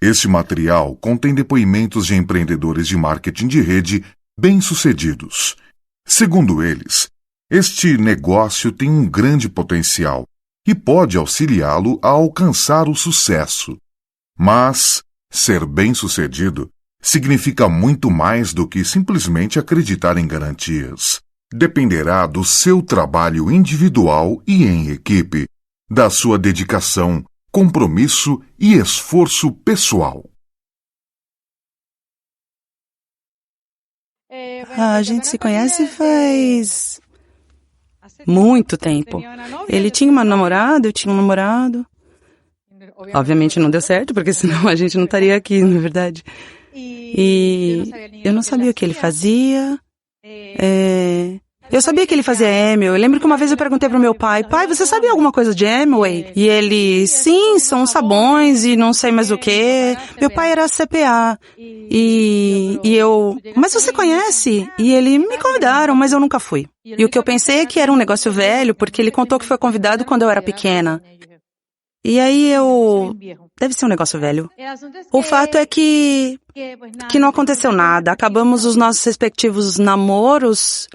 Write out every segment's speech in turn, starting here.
Este material contém depoimentos de empreendedores de marketing de rede bem-sucedidos. Segundo eles, este negócio tem um grande potencial e pode auxiliá-lo a alcançar o sucesso. Mas ser bem-sucedido significa muito mais do que simplesmente acreditar em garantias. Dependerá do seu trabalho individual e em equipe, da sua dedicação, compromisso e esforço pessoal. A gente se conhece faz muito tempo. Ele tinha uma namorada, eu tinha um namorado. Obviamente não deu certo, porque senão a gente não estaria aqui, na verdade. E eu não sabia o que ele fazia. Eu sabia que ele fazia Amway. Eu lembro que uma vez eu perguntei pro meu pai, você sabia alguma coisa de Amway? E ele, sim, são sabões e não sei mais o quê. Meu pai era CPA. E eu, mas você conhece? E ele, me convidaram, mas eu nunca fui. E o que eu pensei é que era um negócio velho, porque ele contou que foi convidado quando eu era pequena. E aí deve ser um negócio velho. O fato é que não aconteceu nada. Acabamos os nossos respectivos namoros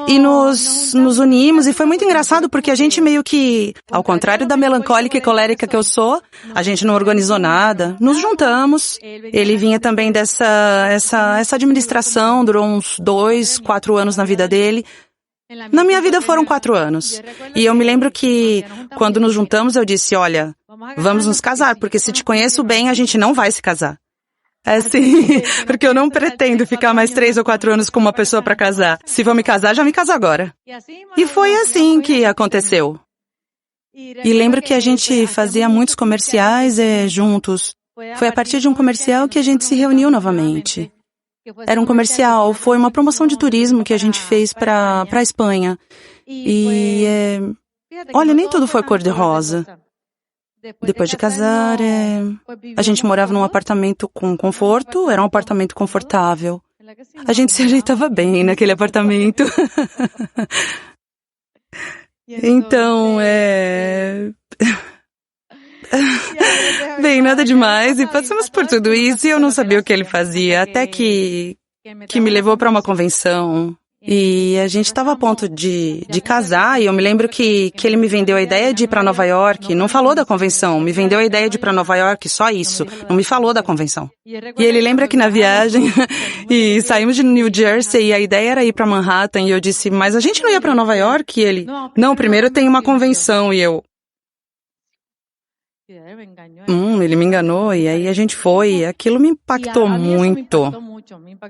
e nos unimos. E foi muito engraçado porque a gente meio que, ao contrário da melancólica e colérica que eu sou, a gente não organizou nada. Nos juntamos. Ele vinha também essa administração, durou uns 2, 4 anos na vida dele. Na minha vida foram 4 anos. E eu me lembro que, quando nos juntamos, eu disse, olha, vamos nos casar, porque se te conheço bem, a gente não vai se casar. É assim, porque eu não pretendo ficar mais 3 ou 4 anos com uma pessoa para casar. Se vou me casar, já me caso agora. E foi assim que aconteceu. E lembro que a gente fazia muitos comerciais juntos. Foi a partir de um comercial que a gente se reuniu novamente. Era um comercial, foi uma promoção de turismo que a gente fez para a Espanha. E, olha, nem tudo foi cor-de-rosa. Depois de casar, a gente morava num apartamento com conforto, era um apartamento confortável. A gente se ajeitava bem naquele apartamento. Então, bem, nada demais, e passamos por tudo isso e eu não sabia o que ele fazia, até que me levou para uma convenção e a gente estava a ponto de casar e eu me lembro que ele me vendeu a ideia de ir para Nova York, não falou da convenção, me vendeu a ideia de ir para Nova York, só isso, não me falou da convenção. E ele lembra que na viagem, e saímos de New Jersey e a ideia era ir para Manhattan e eu disse, mas a gente não ia para Nova York? E ele, não, primeiro tem uma convenção e eu... ele me enganou e aí a gente foi e aquilo me impactou muito.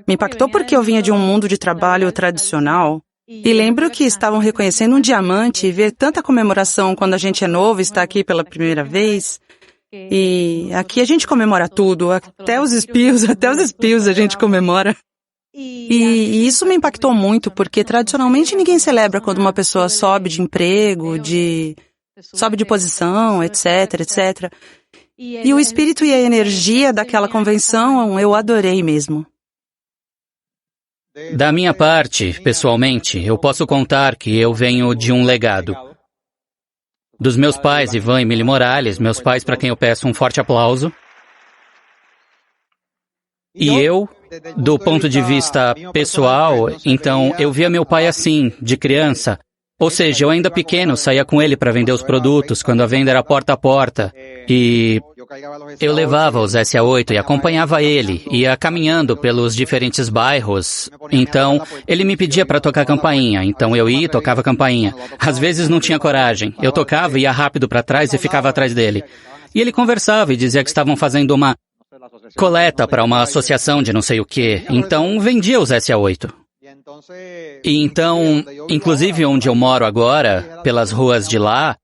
Me impactou porque eu vinha de um mundo de trabalho tradicional e lembro que estavam reconhecendo um diamante e ver tanta comemoração quando a gente é novo e está aqui pela primeira vez. E aqui a gente comemora tudo, até os espios a gente comemora. E isso me impactou muito porque tradicionalmente ninguém celebra quando uma pessoa sobe de emprego, sobe de posição, etc, etc. E o espírito e a energia daquela convenção eu adorei mesmo. Da minha parte, pessoalmente, eu posso contar que eu venho de um legado. Dos meus pais, Ivan e Mili Morales, meus pais para quem eu peço um forte aplauso. E eu, do ponto de vista pessoal, então eu via meu pai assim, de criança. Ou seja, eu ainda pequeno saía com ele para vender os produtos, quando a venda era porta a porta. E eu levava os SA8 e acompanhava ele, ia caminhando pelos diferentes bairros. Então, ele me pedia para tocar campainha, então eu ia e tocava campainha. Às vezes não tinha coragem. Eu tocava, ia rápido para trás e ficava atrás dele. E ele conversava e dizia que estavam fazendo uma coleta para uma associação de não sei o quê. Então, vendia os SA8. E então, inclusive onde eu moro agora, pelas ruas de lá,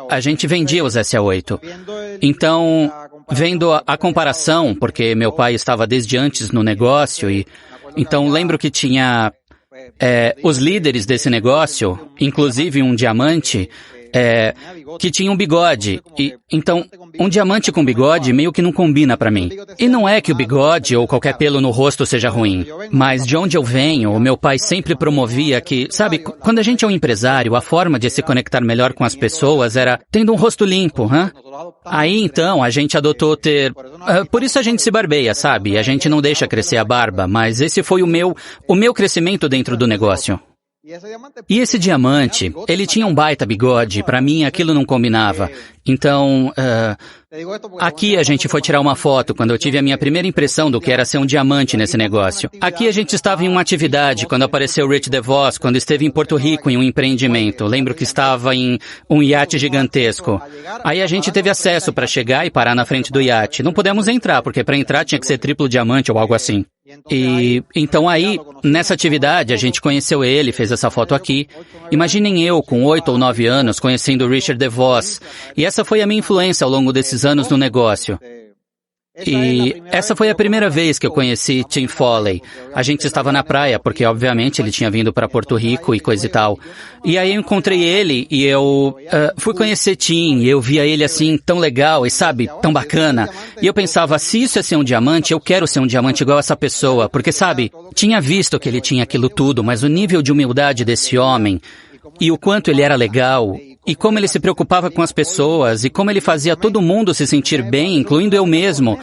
a gente vendia os SA8. Então, vendo a comparação, porque meu pai estava desde antes no negócio, e então lembro que tinha os líderes desse negócio, inclusive um diamante, que tinha um bigode. E então, um diamante com bigode meio que não combina pra mim. E não é que o bigode ou qualquer pelo no rosto seja ruim, mas de onde eu venho, o meu pai sempre promovia que, sabe, quando a gente é um empresário, a forma de se conectar melhor com as pessoas era tendo um rosto limpo, Aí, então, a gente adotou ter... por isso a gente se barbeia, sabe? A gente não deixa crescer a barba, mas esse foi o meu crescimento dentro do negócio. E esse diamante, ele tinha um baita bigode, pra mim aquilo não combinava. Então, aqui a gente foi tirar uma foto quando eu tive a minha primeira impressão do que era ser um diamante nesse negócio. Aqui a gente estava em uma atividade quando apareceu Rich DeVos, quando esteve em Porto Rico em um empreendimento. Lembro que estava em um iate gigantesco. Aí a gente teve acesso para chegar e parar na frente do iate. Não pudemos entrar, porque para entrar tinha que ser triplo diamante ou algo assim. E então aí, nessa atividade, a gente conheceu ele, fez essa foto aqui. Imaginem eu, com 8 ou 9 anos, conhecendo o Richard DeVos. E essa foi a minha influência ao longo desses anos no negócio. E essa foi a primeira vez que eu conheci Tim Foley. A gente estava na praia, porque obviamente ele tinha vindo para Porto Rico e coisa e tal. E aí eu encontrei ele e eu fui conhecer Tim, e eu via ele assim, tão legal e sabe, tão bacana. E eu pensava, se isso é ser um diamante, eu quero ser um diamante igual essa pessoa. Porque sabe, tinha visto que ele tinha aquilo tudo, mas o nível de humildade desse homem e o quanto ele era legal, e como ele se preocupava com as pessoas, e como ele fazia todo mundo se sentir bem, incluindo eu mesmo.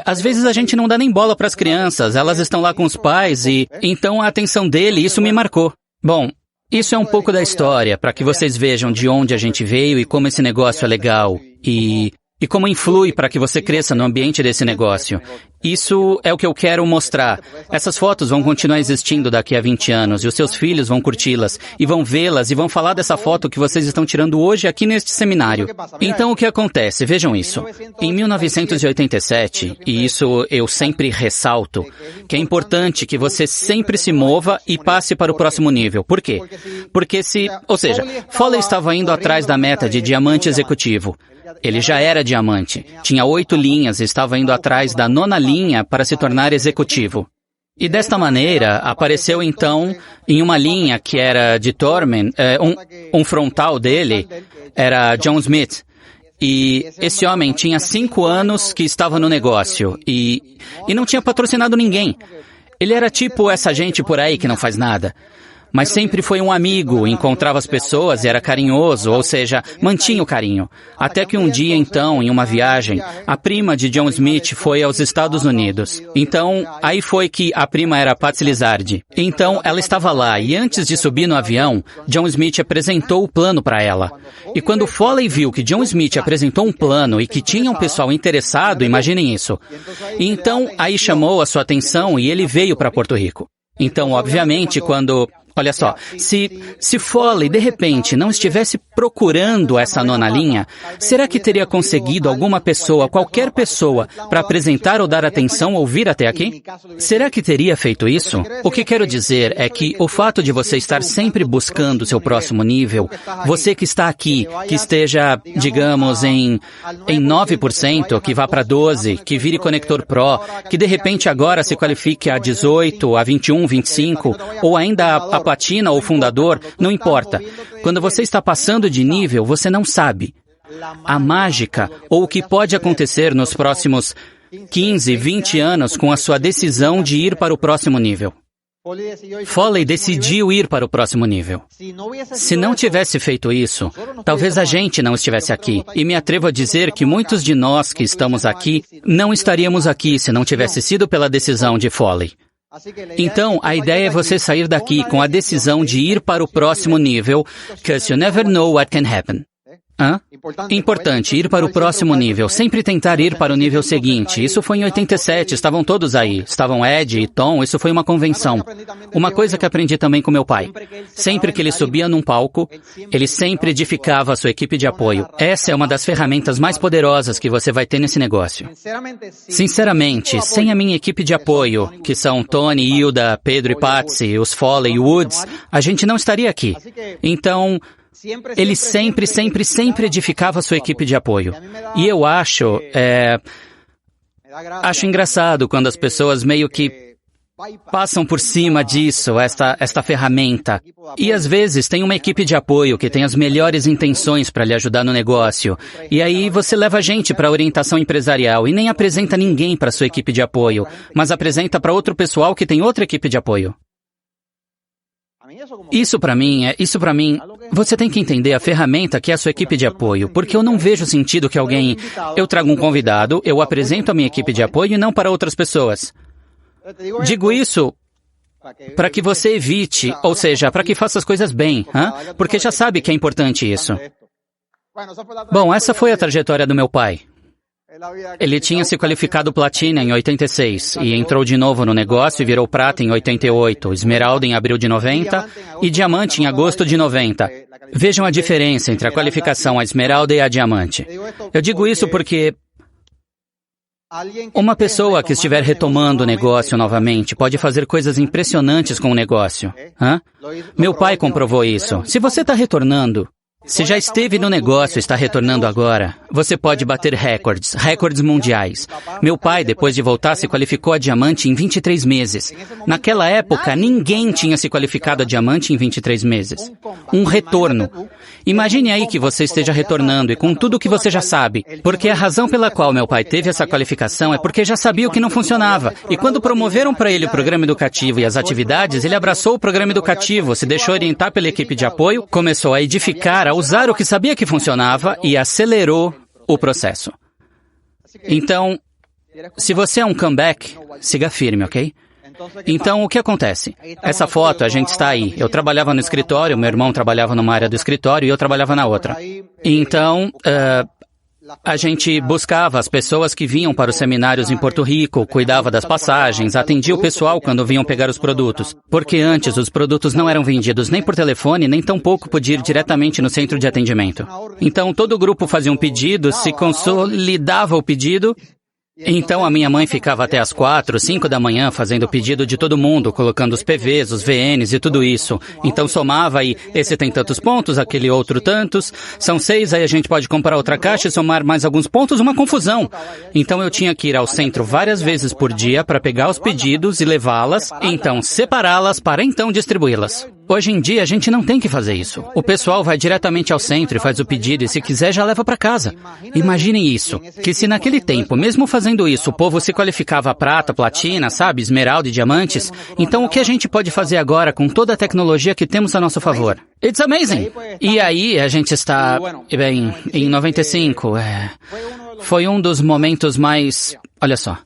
Às vezes a gente não dá nem bola para as crianças, elas estão lá com os pais, e então a atenção dele, isso me marcou. Bom, isso é um pouco da história, para que vocês vejam de onde a gente veio e como esse negócio é legal, e como influi para que você cresça no ambiente desse negócio. Isso é o que eu quero mostrar. Essas fotos vão continuar existindo daqui a 20 anos e os seus filhos vão curti-las e vão vê-las e vão falar dessa foto que vocês estão tirando hoje aqui neste seminário. Então o que acontece? Vejam isso. Em 1987, e isso eu sempre ressalto, que é importante que você sempre se mova e passe para o próximo nível. Por quê? Porque Foley estava indo atrás da meta de diamante executivo. Ele já era diamante, tinha 8 linhas e estava indo atrás da 9ª linha para se tornar executivo. E desta maneira, apareceu então em uma linha que era de Thurman, um frontal dele era John Smith. E esse homem tinha 5 anos que estava no negócio e não tinha patrocinado ninguém. Ele era tipo essa gente por aí que não faz nada. Mas sempre foi um amigo, encontrava as pessoas e era carinhoso, ou seja, mantinha o carinho. Até que um dia, então, em uma viagem, a prima de John Smith foi aos Estados Unidos. Então, aí foi que a prima era Patsy Lizardi. Então, ela estava lá e antes de subir no avião, John Smith apresentou o plano para ela. E quando Foley viu que John Smith apresentou um plano e que tinha um pessoal interessado, imaginem isso. Então, aí chamou a sua atenção e ele veio para Porto Rico. Então, obviamente, olha só, se Foley, de repente, não estivesse procurando essa 9ª linha, será que teria conseguido alguma pessoa, qualquer pessoa, para apresentar ou dar atenção ou vir até aqui? Será que teria feito isso? O que quero dizer é que o fato de você estar sempre buscando o seu próximo nível, você que está aqui, que esteja, digamos, em 9%, que vá para 12%, que vire conector Pro, que de repente agora se qualifique a 18%, a 21%, 25%, ou ainda a platina ou fundador, não importa. Quando você está passando de nível, você não sabe. A mágica, ou o que pode acontecer nos próximos 15, 20 anos com a sua decisão de ir para o próximo nível. Foley decidiu ir para o próximo nível. Se não tivesse feito isso, talvez a gente não estivesse aqui. E me atrevo a dizer que muitos de nós que estamos aqui não estaríamos aqui se não tivesse sido pela decisão de Foley. Então, a ideia é você sair daqui com a decisão de ir para o próximo nível, because you never know what can happen. Importante, ir para o próximo nível, sempre tentar ir para o nível seguinte. Isso foi em 87, estavam todos aí. Estavam Ed e Tom, isso foi uma convenção. Uma coisa que aprendi também com meu pai. Sempre que ele subia num palco, ele sempre edificava a sua equipe de apoio. Essa é uma das ferramentas mais poderosas que você vai ter nesse negócio. Sinceramente, sem a minha equipe de apoio, que são Tony, Hilda, Pedro e Patsy, os Foley e Woods, a gente não estaria aqui. Então, ele sempre edificava a sua equipe de apoio. E eu acho engraçado quando as pessoas meio que passam por cima disso, esta ferramenta. E às vezes tem uma equipe de apoio que tem as melhores intenções para lhe ajudar no negócio. E aí você leva gente para a orientação empresarial e nem apresenta ninguém para sua equipe de apoio, mas apresenta para outro pessoal que tem outra equipe de apoio. Isso para mim, você tem que entender a ferramenta que é a sua equipe de apoio, porque eu não vejo sentido que eu trago um convidado, eu apresento a minha equipe de apoio e não para outras pessoas. Digo isso para que você evite, ou seja, para que faça as coisas bem, porque já sabe que é importante isso. Bom, essa foi a trajetória do meu pai. Ele tinha se qualificado platina em 86 e entrou de novo no negócio e virou prata em 88, esmeralda em abril de 90 e diamante em agosto de 90. Vejam a diferença entre a qualificação a esmeralda e a diamante. Eu digo isso porque uma pessoa que estiver retomando o negócio novamente pode fazer coisas impressionantes com o negócio. Meu pai comprovou isso. Se você está retornando, se já esteve no negócio e está retornando agora, você pode bater recordes mundiais. Meu pai, depois de voltar, se qualificou a diamante em 23 meses. Naquela época, ninguém tinha se qualificado a diamante em 23 meses. Um retorno. Imagine aí que você esteja retornando e com tudo o que você já sabe. Porque a razão pela qual meu pai teve essa qualificação é porque já sabia o que não funcionava. E quando promoveram para ele o programa educativo e as atividades, ele abraçou o programa educativo, se deixou orientar pela equipe de apoio, começou a edificar, a usar o que sabia que funcionava e acelerou o processo. Então, se você é um comeback, siga firme, ok? Então, o que acontece? Essa foto, a gente está aí. Eu trabalhava no escritório, meu irmão trabalhava numa área do escritório e eu trabalhava na outra. Então, a gente buscava as pessoas que vinham para os seminários em Porto Rico, cuidava das passagens, atendia o pessoal quando vinham pegar os produtos. Porque antes os produtos não eram vendidos nem por telefone, nem tampouco podia ir diretamente no centro de atendimento. Então todo o grupo fazia um pedido, se consolidava o pedido. Então a minha mãe ficava até as 4, 5 da manhã fazendo o pedido de todo mundo, colocando os PVs, os VNs e tudo isso. Então somava e esse tem tantos pontos, aquele outro tantos. São 6, aí a gente pode comprar outra caixa e somar mais alguns pontos, uma confusão. Então eu tinha que ir ao centro várias vezes por dia para pegar os pedidos e levá-las, então separá-las para então distribuí-las. Hoje em dia a gente não tem que fazer isso. O pessoal vai diretamente ao centro e faz o pedido e se quiser já leva para casa. Imaginem isso, que se naquele tempo, mesmo fazendo isso, o povo se qualificava a prata, platina, sabe, esmeralda e diamantes, então o que a gente pode fazer agora com toda a tecnologia que temos a nosso favor? It's amazing! E aí a gente está, bem, em 95, foi um dos momentos mais... Olha só.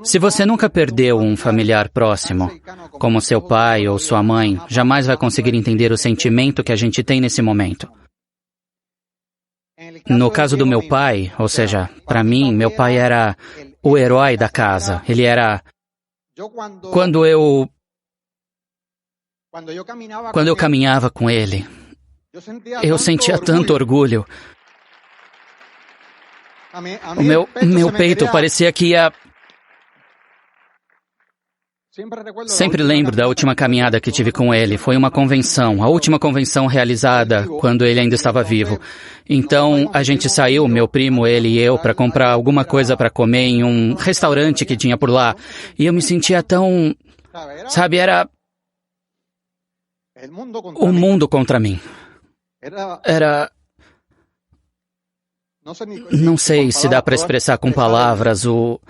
Se você nunca perdeu um familiar próximo, como seu pai ou sua mãe, jamais vai conseguir entender o sentimento que a gente tem nesse momento. No caso do meu pai, ou seja, para mim, meu pai era o herói da casa. Ele era... Quando eu caminhava com ele, eu sentia tanto orgulho. O meu peito parecia que ia... Sempre lembro da última caminhada que tive com ele. Foi uma convenção, a última convenção realizada quando ele ainda estava vivo. Então, a gente saiu, meu primo, ele e eu, para comprar alguma coisa para comer em um restaurante que tinha por lá. E eu me sentia tão... Sabe, era... o mundo contra mim. Era... Não sei se dá para expressar com palavras o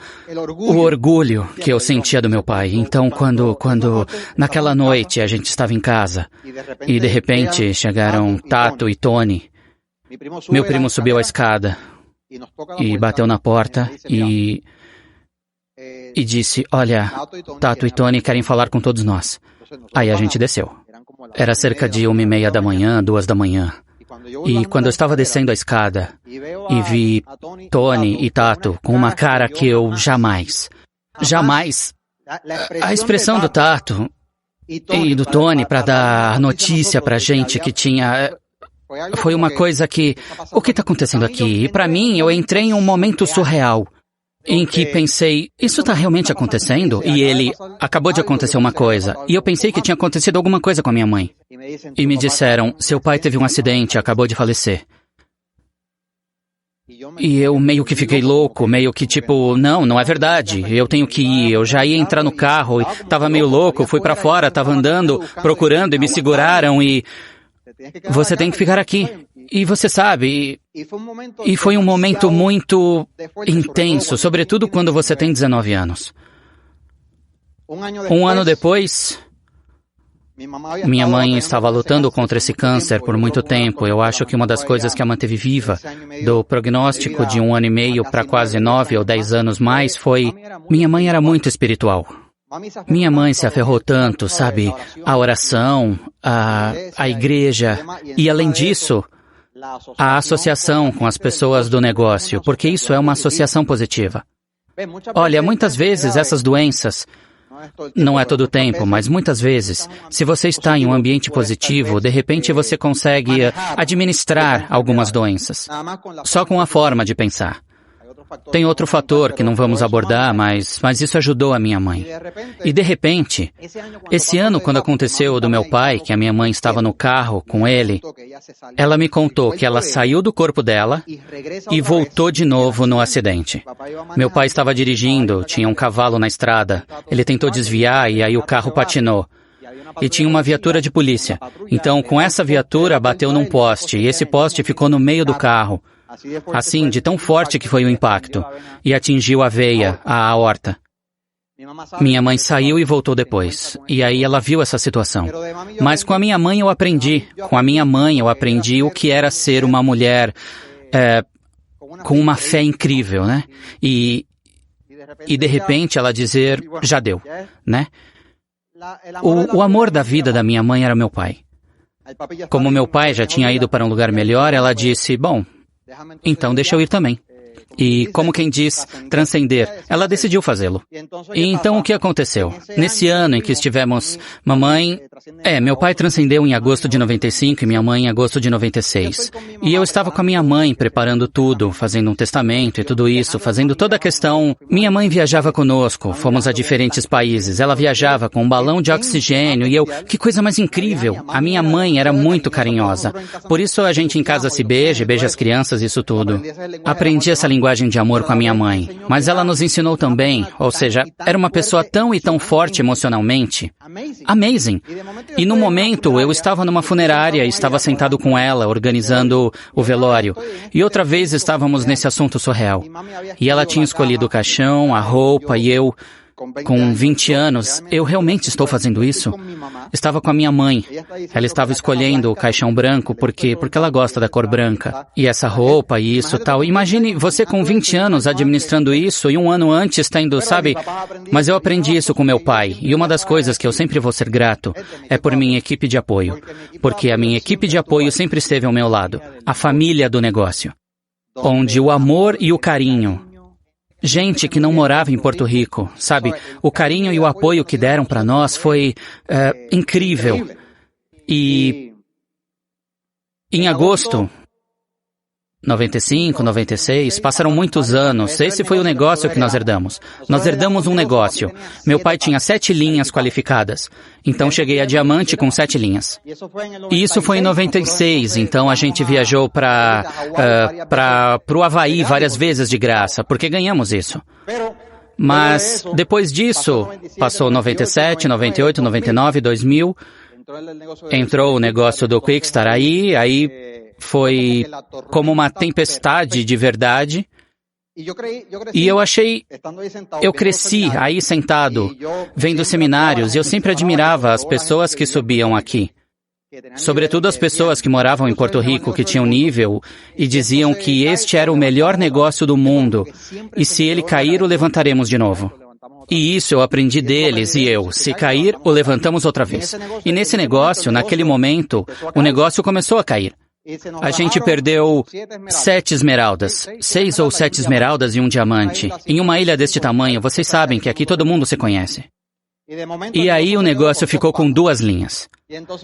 orgulho que eu sentia do meu pai. Então, quando naquela noite a gente estava em casa e de repente chegaram Tato e Tony, meu primo subiu a escada e bateu na porta e disse, olha, Tato e Tony querem falar com todos nós. Aí a gente desceu. Era cerca de 1:30 da manhã, 2 da manhã. E quando eu estava descendo a escada e vi Tony e Tato com uma cara que eu jamais... A expressão do Tato e do Tony para dar a notícia pra gente que tinha... Foi uma coisa que... O que está acontecendo aqui? E para mim, eu entrei em um momento surreal, em que pensei, isso está realmente acontecendo? E ele, acabou de acontecer uma coisa. E eu pensei que tinha acontecido alguma coisa com a minha mãe. E me disseram, seu pai teve um acidente e acabou de falecer. E eu meio que fiquei louco, meio que tipo, não é verdade, eu tenho que ir. Eu já ia entrar no carro e tava meio louco, fui pra fora, tava andando, procurando e me seguraram e... Você tem que ficar aqui. E você sabe, e foi um momento muito intenso, sobretudo quando você tem 19 anos. Um ano depois, minha mãe estava lutando contra esse câncer por muito tempo. Eu acho que uma das coisas que a manteve viva, do prognóstico de 1 ano e meio para quase 9 ou 10 anos mais, foi... Minha mãe era muito espiritual. Minha mãe se aferrou tanto, sabe? A oração, a igreja e, além disso, a associação com as pessoas do negócio, porque isso é uma associação positiva. Olha, muitas vezes essas doenças, não é todo o tempo, mas muitas vezes, se você está em um ambiente positivo, de repente você consegue administrar algumas doenças, só com a forma de pensar. Tem outro fator que não vamos abordar, mas isso ajudou a minha mãe. E de repente, esse ano, quando aconteceu o do meu pai, que a minha mãe estava no carro com ele, ela me contou que ela saiu do corpo dela e voltou de novo no acidente. Meu pai estava dirigindo, tinha um cavalo na estrada, ele tentou desviar e aí o carro patinou. E tinha uma viatura de polícia. Então, com essa viatura, bateu num poste, e esse poste ficou no meio do carro. Assim, de tão forte que foi o impacto, e atingiu a veia, a aorta. Minha mãe saiu e voltou depois, e aí ela viu essa situação. Mas com a minha mãe eu aprendi, o que era ser uma mulher com uma fé incrível, né? E de repente ela dizer, já deu, né? O amor da vida da minha mãe era meu pai. Como meu pai já tinha ido para um lugar melhor, ela disse, bom, então deixa eu ir também. E, como quem diz, transcender. Ela decidiu fazê-lo. E então o que aconteceu? Nesse ano em que estivemos... meu pai transcendeu em agosto de 95 e minha mãe em agosto de 96. E eu estava com a minha mãe preparando tudo, fazendo um testamento e tudo isso, fazendo toda a questão... Minha mãe viajava conosco, fomos a diferentes países. Ela viajava com um balão de oxigênio e eu... Que coisa mais incrível! A minha mãe era muito carinhosa. Por isso a gente em casa se beija as crianças, isso tudo. Aprendi essa linguagem de amor com a minha mãe, mas ela nos ensinou também, ou seja, era uma pessoa tão e tão forte emocionalmente. Amazing! E no momento, eu estava numa funerária, estava sentado com ela, organizando o velório, e outra vez estávamos nesse assunto surreal. E ela tinha escolhido o caixão, a roupa, e eu... Com 20 anos, eu realmente estou fazendo isso? Estava com a minha mãe. Ela estava escolhendo o caixão branco porque ela gosta da cor branca. E essa roupa e isso tal. Imagine você com 20 anos administrando isso e um ano antes tendo, sabe? Mas eu aprendi isso com meu pai. E uma das coisas que eu sempre vou ser grato é por minha equipe de apoio. Porque a minha equipe de apoio sempre esteve ao meu lado. A família do negócio. Onde o amor e o carinho... Gente que não morava em Porto Rico, sabe? O carinho e o apoio que deram para nós foi incrível. E em agosto, 95, 96, passaram muitos anos. Esse foi o negócio que nós herdamos. Nós herdamos um negócio. Meu pai tinha 7 linhas qualificadas. Então cheguei a diamante com 7 linhas. E isso foi em 96. Então a gente viajou para o Havaí várias vezes de graça, porque ganhamos isso. Mas depois disso, passou 97, 98, 99, 2000. Entrou o negócio do Quickstar aí foi como uma tempestade de verdade. E eu cresci aí sentado, vendo seminários, e eu sempre admirava as pessoas que subiam aqui. Sobretudo as pessoas que moravam em Porto Rico, que tinham nível, e diziam que este era o melhor negócio do mundo, e se ele cair, o levantaremos de novo. E isso eu aprendi deles, e se cair, o levantamos outra vez. E nesse negócio, naquele momento, o negócio começou a cair. A gente perdeu 7 esmeraldas, 6 ou 7 esmeraldas e um diamante. Em uma ilha deste tamanho, vocês sabem que aqui todo mundo se conhece. E aí o negócio ficou com 2 linhas.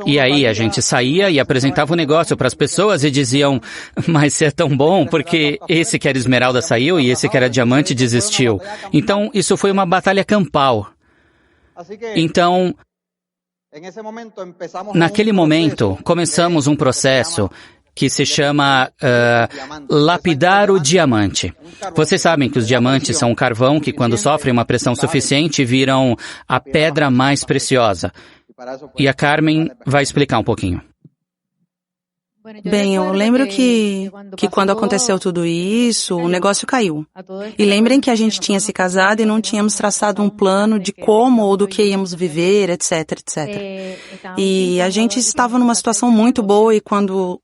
E aí a gente saía e apresentava o negócio para as pessoas e diziam, mas você é tão bom porque esse que era esmeralda saiu e esse que era diamante desistiu. Então isso foi uma batalha campal. Então, naquele momento, começamos um processo que se chama lapidar o diamante. Vocês sabem que os diamantes são um carvão que, quando sofrem uma pressão suficiente, viram a pedra mais preciosa. E a Carmen vai explicar um pouquinho. Bem, eu lembro que quando aconteceu tudo isso, o negócio caiu. E lembrem que a gente tinha se casado e não tínhamos traçado um plano de como ou do que íamos viver, etc, etc. E a gente estava numa situação muito boa e quando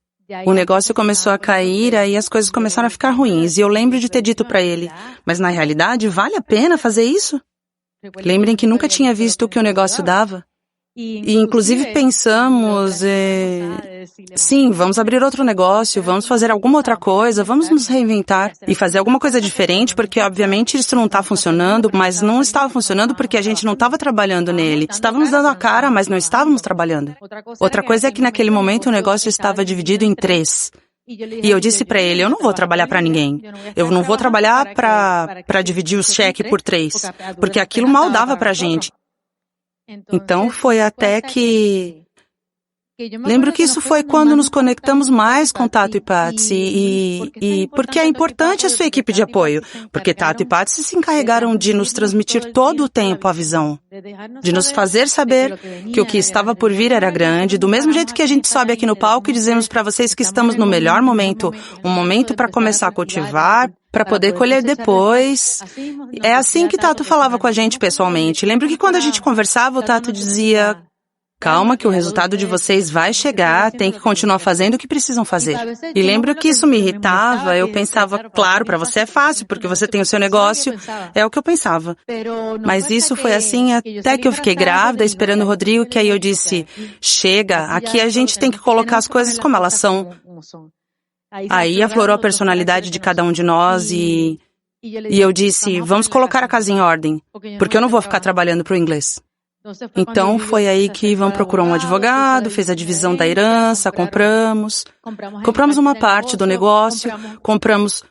o negócio começou a cair, aí as coisas começaram a ficar ruins. E eu lembro de ter dito para ele, mas na realidade, vale a pena fazer isso? Lembrem que nunca tinha visto o que o negócio dava. E inclusive pensamos, sim, vamos abrir outro negócio, vamos fazer alguma outra coisa, vamos nos reinventar e fazer alguma coisa diferente, porque obviamente isso não está funcionando, mas não estava funcionando porque a gente não estava trabalhando nele. Estávamos dando a cara, mas não estávamos trabalhando. Outra coisa é que naquele momento o negócio estava dividido em 3. E eu disse para ele, eu não vou trabalhar para ninguém. Eu não vou trabalhar para dividir o cheque por 3, porque aquilo mal dava para a gente. Então foi até que... Lembro que isso foi quando nos conectamos mais com Tato e Patsy e porque é importante a sua equipe de apoio, porque Tato e Patsy se encarregaram de nos transmitir todo o tempo a visão, de nos fazer saber que o que estava por vir era grande, do mesmo jeito que a gente sobe aqui no palco e dizemos para vocês que estamos no melhor momento, um momento para começar a cultivar, para poder colher depois. É assim que Tato falava com a gente pessoalmente. Lembro que quando a gente conversava, o Tato dizia... Calma que o resultado de vocês vai chegar, tem que continuar fazendo o que precisam fazer. E lembro que isso me irritava, eu pensava, claro, para você é fácil, porque você tem o seu negócio, é o que eu pensava. Mas isso foi assim até que eu fiquei grávida, esperando o Rodrigo, que aí eu disse, chega, aqui a gente tem que colocar as coisas como elas são. Aí aflorou a personalidade de cada um de nós e eu disse, vamos colocar a casa em ordem, porque eu não vou ficar trabalhando para o inglês. Então foi aí que Ivan procurou um advogado, fez a divisão da herança, compramos uma parte do negócio, compramos...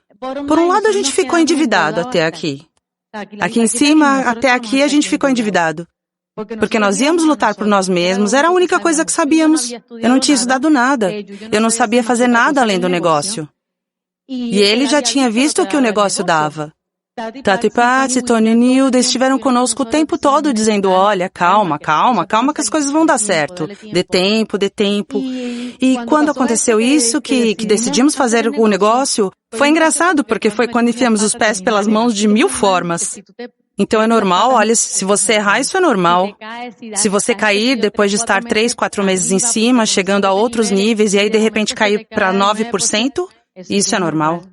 Por um lado a gente ficou endividado até aqui. Aqui em cima, até aqui a gente ficou endividado. Porque nós íamos lutar por nós mesmos, era a única coisa que sabíamos. Eu não tinha estudado nada, eu não sabia fazer nada além do negócio. E ele já tinha visto o que o negócio dava. Tato e Patsy, Tony e Nilda estiveram conosco o tempo todo dizendo, olha, calma, calma, calma que as coisas vão dar certo. Dê tempo, dê tempo. E quando aconteceu isso, que decidimos fazer o negócio, foi engraçado porque foi quando enfiamos os pés pelas mãos de 1000 formas. Então é normal, olha, se você errar, isso é normal. Se você cair depois de estar 3, 4 meses em cima, chegando a outros níveis e aí de repente cair para 9%, isso é normal.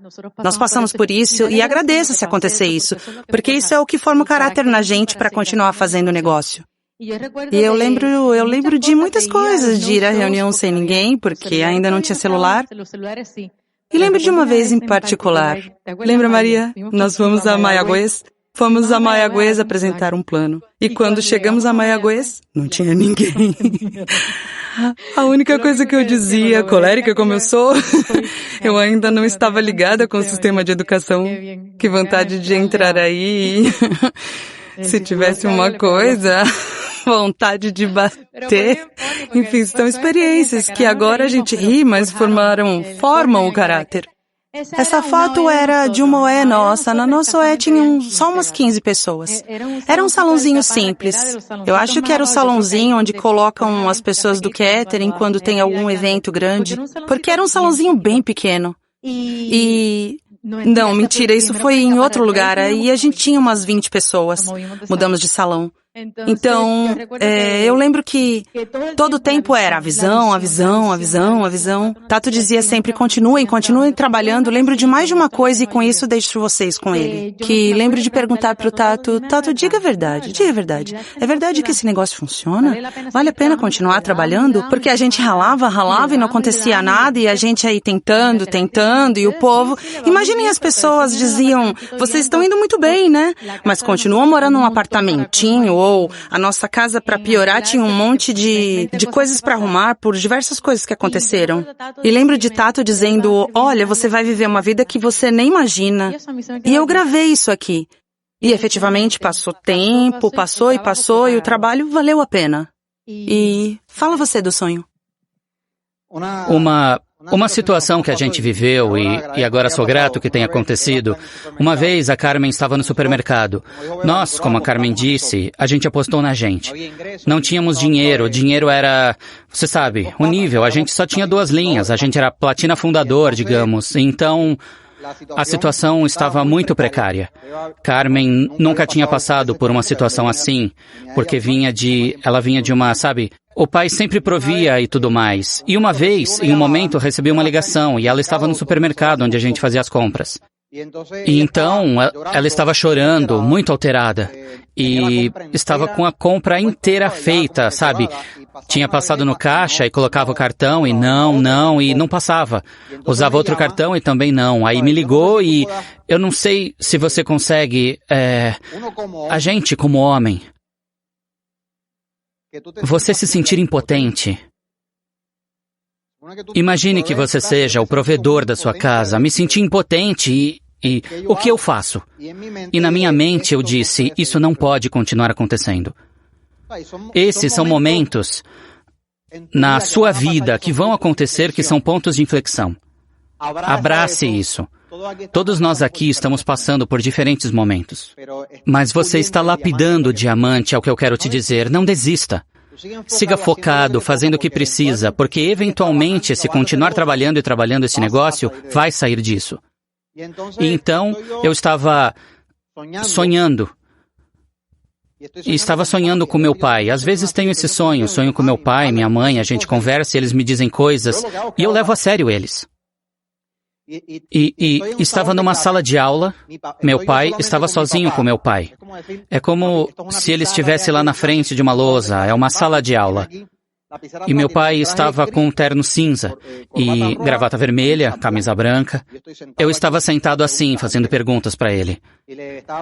Nós passamos por isso e agradeço se acontecer isso, porque isso é o que forma o caráter na gente para continuar fazendo o negócio. E eu lembro de muitas coisas, de ir à reunião sem ninguém, porque ainda não tinha celular. E lembro de uma vez em particular. Lembra, Maria? Nós fomos a Mayagüez. Fomos a Mayagüez apresentar um plano. E quando chegamos a Mayagüez, não tinha ninguém. A única coisa que eu dizia, colérica como eu sou, eu ainda não estava ligada com o sistema de educação. Que vontade de entrar aí. Se tivesse uma coisa, vontade de bater. Enfim, são experiências que agora a gente ri, mas formam o caráter. Essa foto era de uma OE nossa. Na nossa OE tinham só umas 15 pessoas. Era um salãozinho simples. Eu acho que era o salãozinho onde colocam as pessoas do catering quando tem algum evento grande. Porque era um salãozinho bem pequeno. Não, mentira, isso foi em outro lugar. Aí a gente tinha umas 20 pessoas. Mudamos de salão. Então, eu lembro que todo o tempo era a visão. Tato dizia sempre, continuem trabalhando. Lembro de mais de uma coisa e com isso deixo vocês com ele. Que lembro de perguntar pro Tato, diga a verdade. É verdade que esse negócio funciona? Vale a pena continuar trabalhando? Porque a gente ralava e não acontecia nada e a gente aí tentando e o povo... Imaginem as pessoas diziam, vocês estão indo muito bem, né? Mas continuam morando num apartamentinho ou a nossa casa, para piorar, tinha um monte de coisas para arrumar por diversas coisas que aconteceram. E lembro de Tato dizendo, olha, você vai viver uma vida que você nem imagina. E eu gravei isso aqui. E efetivamente passou tempo, passou e o trabalho valeu a pena. E fala você do sonho. Uma situação que a gente viveu, e agora sou grato que tenha acontecido. Uma vez a Carmen estava no supermercado. Nós, como a Carmen disse, a gente apostou na gente. Não tínhamos dinheiro, o dinheiro era, você sabe, o nível, a gente só tinha 2 linhas, a gente era platina fundador, digamos. Então, a situação estava muito precária. Carmen nunca tinha passado por uma situação assim, porque ela vinha de uma, sabe, o pai sempre provia e tudo mais. E uma vez, em um momento, recebi uma ligação e ela estava no supermercado onde a gente fazia as compras. E então, ela estava chorando, muito alterada. E estava com a compra inteira feita, sabe? Tinha passado no caixa e colocava o cartão e não passava. Usava outro cartão e também não. Aí me ligou e eu não sei se você consegue... a gente, como homem, você se sentir impotente. Imagine que você seja o provedor da sua casa. Me senti impotente e o que eu faço? E na minha mente eu disse, isso não pode continuar acontecendo. Esses são momentos na sua vida que vão acontecer que são pontos de inflexão. Abrace isso. Todos nós aqui estamos passando por diferentes momentos. Mas você está lapidando o diamante, é o que eu quero te dizer. Não desista. Siga focado, fazendo o que precisa, porque eventualmente, se continuar trabalhando e trabalhando esse negócio, vai sair disso. E então, eu estava sonhando. E estava sonhando com meu pai. Às vezes tenho esse sonho com meu pai, minha mãe, a gente conversa, eles me dizem coisas, e eu levo a sério eles. E estava numa sala de aula, meu pai estava sozinho com meu pai. É como se ele estivesse lá na frente de uma lousa, é uma sala de aula. E meu pai estava com um terno cinza e gravata vermelha, camisa branca. Eu estava sentado assim, fazendo perguntas para ele.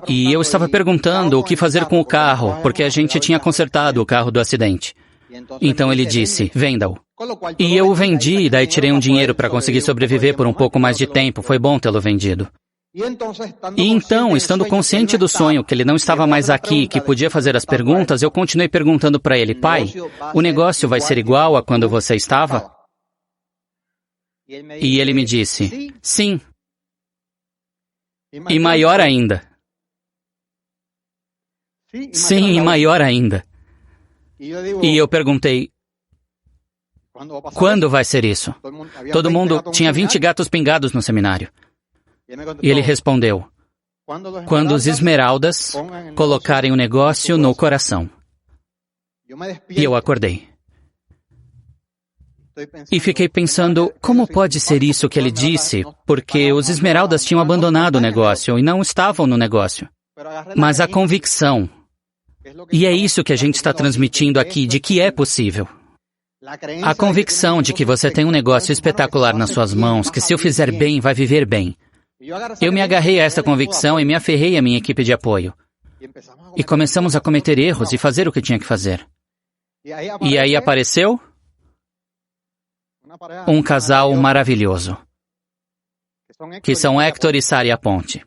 E eu estava perguntando o que fazer com o carro, porque a gente tinha consertado o carro do acidente. Então ele disse, venda-o. E eu o vendi, e daí tirei um dinheiro para conseguir sobreviver por um pouco mais de tempo. Foi bom tê-lo vendido. E então, estando consciente do sonho, que ele não estava mais aqui, que podia fazer as perguntas, eu continuei perguntando para ele, pai, o negócio vai ser igual a quando você estava? E ele me disse, sim. E maior ainda. Sim, e maior ainda. E eu perguntei, quando vai ser isso? Todo mundo tinha 20 gatos pingados no seminário. E ele respondeu, quando os esmeraldas colocarem o negócio no coração. E eu acordei. E fiquei pensando, como pode ser isso que ele disse? Porque os esmeraldas tinham abandonado o negócio e não estavam no negócio. Mas a convicção, e é isso que a gente está transmitindo aqui, de que é possível. A convicção de que você tem um negócio espetacular nas suas mãos, que se eu fizer bem, vai viver bem. Eu me agarrei a essa convicção e me aferrei à minha equipe de apoio. E começamos a cometer erros e fazer o que tinha que fazer. E aí apareceu um casal maravilhoso, que são Héctor e Sari Aponte.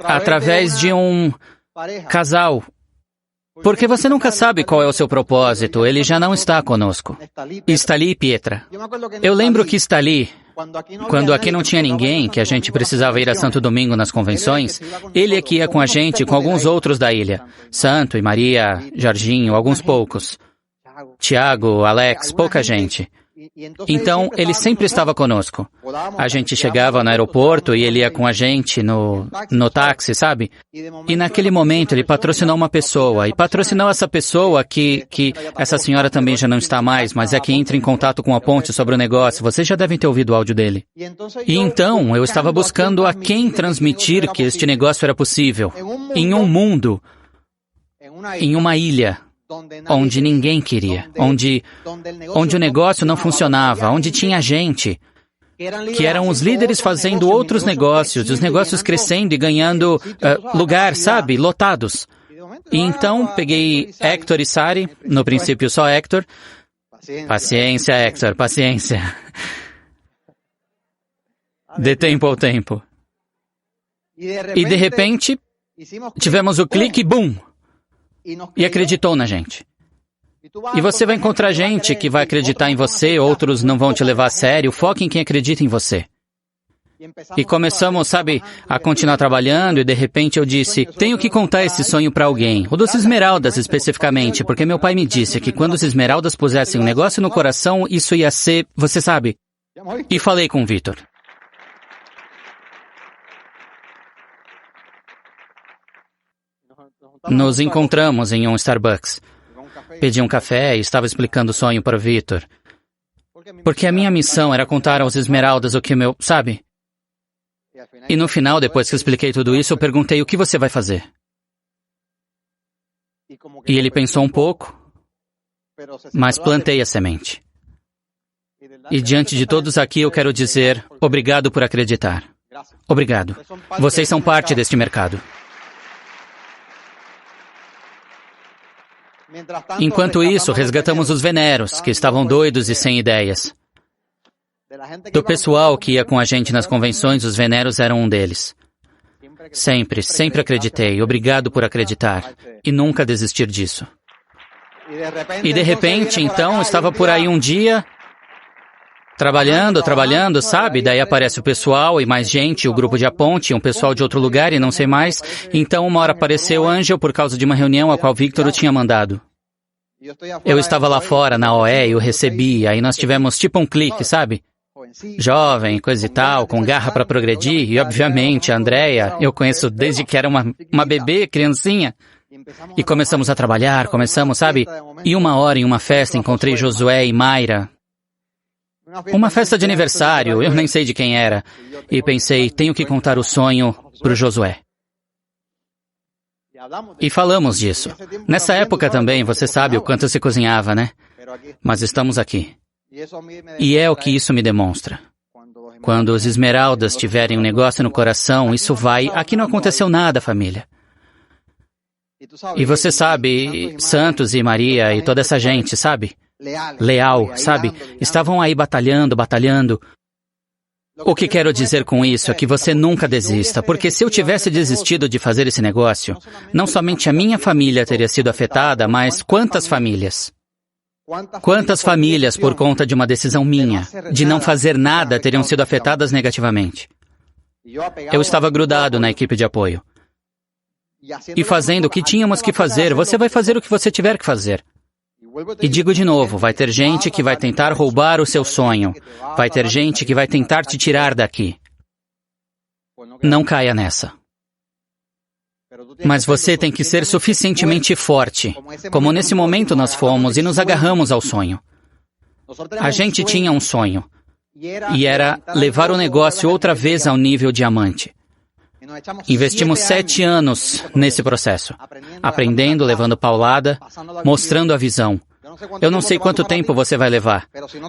Através de um casal. Porque você nunca sabe qual é o seu propósito, ele já não está conosco. Stali e Pietra. Eu lembro que Stali, quando aqui não tinha ninguém, que a gente precisava ir a Santo Domingo nas convenções, ele é que ia com a gente e com alguns outros da ilha. Santo e Maria, Jorginho, alguns poucos. Tiago, Alex, pouca gente. Então, ele sempre estava conosco. A gente chegava no aeroporto e ele ia com a gente no táxi, sabe? E naquele momento ele patrocinou uma pessoa. E patrocinou essa pessoa que essa senhora também já não está mais, mas é que entra em contato com a Ponte sobre o negócio. Vocês já devem ter ouvido o áudio dele. E então, eu estava buscando a quem transmitir que este negócio era possível. Em um mundo, em uma ilha, onde ninguém queria, onde o negócio não funcionava, onde tinha gente, que eram os líderes fazendo outros negócios, os negócios crescendo e ganhando lugar, sabe, lotados. E então peguei Héctor e Sari, no princípio só Héctor. Paciência, Héctor, paciência. Dê tempo ao tempo. E de repente, Tivemos o clique, boom! E acreditou na gente. E você vai encontrar gente que vai acreditar em você, outros não vão te levar a sério. Foque em quem acredita em você. E começamos, sabe, a continuar trabalhando e de repente eu disse, tenho que contar esse sonho para alguém. O dos esmeraldas especificamente, porque meu pai me disse que quando os esmeraldas pusessem um negócio no coração, isso ia ser, você sabe. E falei com o Victor. Nos encontramos em um Starbucks. Pedi um café e estava explicando o sonho para o Victor. Porque a minha missão era contar aos esmeraldas o que meu, sabe? E no final, depois que expliquei tudo isso, eu perguntei, o que você vai fazer? E ele pensou um pouco, mas plantei a semente. E diante de todos aqui eu quero dizer, obrigado por acreditar. Obrigado. Vocês são parte deste mercado. Enquanto isso, resgatamos os veneros, que estavam doidos e sem ideias. Do pessoal que ia com a gente nas convenções, os veneros eram um deles. Sempre acreditei. Obrigado por acreditar. E nunca desistir disso. E de repente, então, estava por aí um dia, trabalhando, sabe? Daí aparece o pessoal e mais gente, o grupo de Aponte, um pessoal de outro lugar e não sei mais. Então, uma hora apareceu Angel por causa de uma reunião a qual Victor o tinha mandado. Eu estava lá fora, na OE, e o recebi. Aí nós tivemos tipo um clique, sabe? Jovem, coisa e tal, com garra para progredir. E, obviamente, a Andrea, eu conheço desde que era uma bebê, criancinha. E começamos a trabalhar, sabe? E uma hora em uma festa encontrei Josué e Mayra. Uma festa de aniversário, eu nem sei de quem era. E pensei, tenho que contar o sonho pro Josué. E falamos disso. Nessa época também, você sabe o quanto se cozinhava, né? Mas estamos aqui. E é o que isso me demonstra. Quando os esmeraldas tiverem um negócio no coração, isso vai... Aqui não aconteceu nada, família. E você sabe, Santos e Maria e toda essa gente, sabe? Leal, sabe? Estavam aí batalhando. O que quero dizer com isso é que você nunca desista, porque se eu tivesse desistido de fazer esse negócio, não somente a minha família teria sido afetada, mas quantas famílias? Quantas famílias, por conta de uma decisão minha, de não fazer nada, teriam sido afetadas negativamente? Eu estava grudado na equipe de apoio. E fazendo o que tínhamos que fazer, você vai fazer o que você tiver que fazer. E digo de novo, vai ter gente que vai tentar roubar o seu sonho. Vai ter gente que vai tentar te tirar daqui. Não caia nessa. Mas você tem que ser suficientemente forte, como nesse momento nós fomos e nos agarramos ao sonho. A gente tinha um sonho, e era levar o negócio outra vez ao nível diamante. Investimos 7 anos nesse processo, aprendendo, levando paulada, mostrando a visão. Eu não sei quanto tempo você vai levar,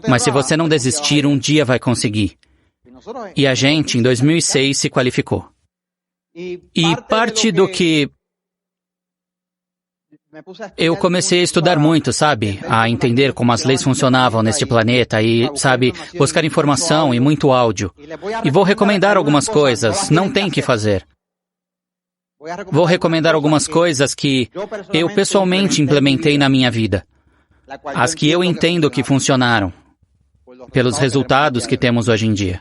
mas se você não desistir, um dia vai conseguir. E a gente, em 2006, se qualificou. E parte do que eu comecei a estudar muito, sabe? A entender como as leis funcionavam neste planeta e, sabe, buscar informação e muito áudio. E vou recomendar algumas coisas, não tem que fazer. Vou recomendar algumas coisas que eu pessoalmente implementei na minha vida. As que eu entendo que funcionaram, pelos resultados que temos hoje em dia.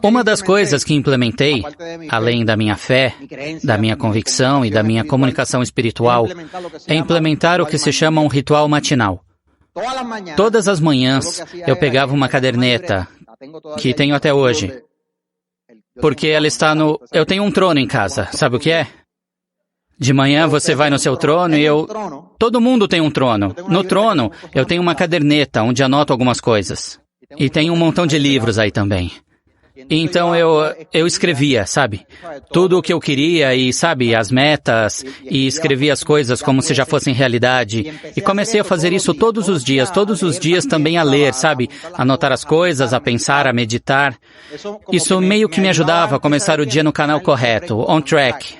Uma das coisas que implementei, além da minha fé, da minha convicção e da minha comunicação espiritual, é implementar o que se chama um ritual matinal. Todas as manhãs eu pegava uma caderneta, que tenho até hoje, porque ela está no... Eu tenho um trono em casa, sabe o que é? De manhã você vai no seu trono e eu... Todo mundo tem um trono. No trono eu tenho uma caderneta onde anoto algumas coisas. E tem um montão de livros aí também. Então eu escrevia, sabe? Tudo o que eu queria e, sabe, as metas, e escrevia as coisas como se já fossem realidade. E comecei a fazer isso todos os dias também a ler, sabe? Anotar as coisas, a pensar, a meditar. Isso meio que me ajudava a começar o dia no canal correto, on track.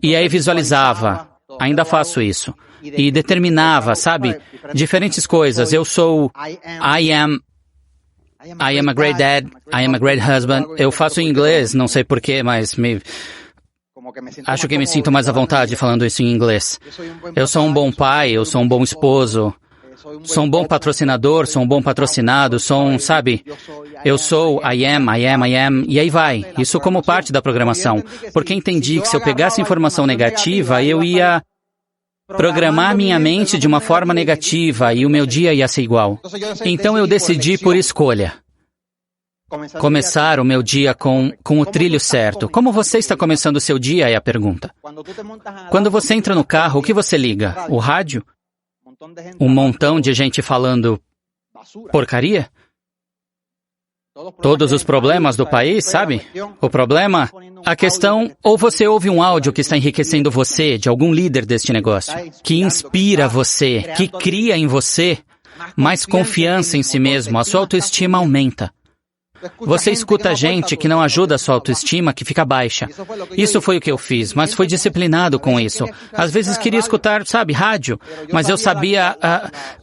E aí visualizava, ainda faço isso. E determinava, sabe? Diferentes coisas. Eu sou, I am a great dad, I am a great husband. Eu faço em inglês, não sei porquê, mas Acho que me sinto mais à vontade falando isso em inglês. Eu sou um bom pai, eu sou um bom esposo, sou um bom patrocinador, sou um bom patrocinado, sabe? Eu sou I am, e aí vai. Isso como parte da programação. Porque entendi que se eu pegasse informação negativa, eu ia programar minha mente de uma forma negativa e o meu dia ia ser igual. Então eu decidi por escolha começar o meu dia com o trilho certo. Como você está começando o seu dia é a pergunta. Quando você entra no carro, o que você liga? O rádio? Um montão de gente falando porcaria? Todos os problemas do país, sabe? A questão, ou você ouve um áudio que está enriquecendo você, de algum líder deste negócio, que inspira você, que cria em você mais confiança em si mesmo, a sua autoestima aumenta. Você escuta gente que não ajuda a sua autoestima, que fica baixa. Isso foi o que eu fiz, mas fui disciplinado com isso. Às vezes queria escutar, rádio, mas eu sabia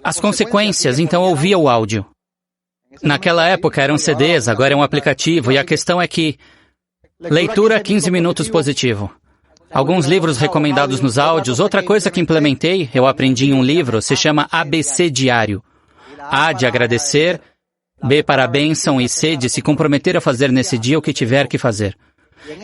as consequências, então eu ouvia o áudio. Naquela época eram CDs, agora é um aplicativo, e a questão é que leitura 15 minutos positivo. Alguns livros recomendados nos áudios. Outra coisa que implementei, eu aprendi em um livro, se chama ABC Diário. A de agradecer, B para a bênção e C de se comprometer a fazer nesse dia o que tiver que fazer.